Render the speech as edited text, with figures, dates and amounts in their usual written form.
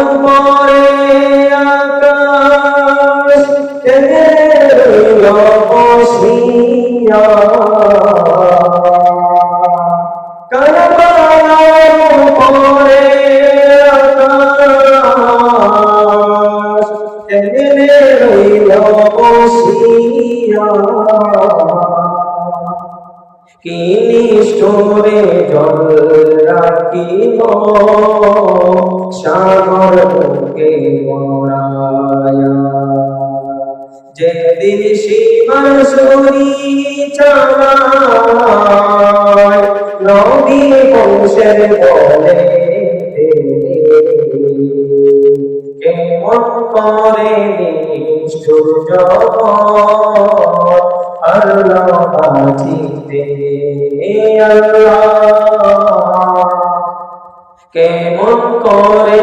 উপরে আকাশ কেঁদে রইল বসিয়া, কারবালার উপরে আকাশ কেঁদে রইল বসিয়া, কি নিষ্ঠুরে জল রাখিব সাগর বুকে মোরায়া, যেদিন সীমার ছুরি চালায় নবী বংশের বলে, কেমন করে নিষ্ঠুর জগৎ আল্লাহ বাঁচিতে, আল্লাহ কেমন করে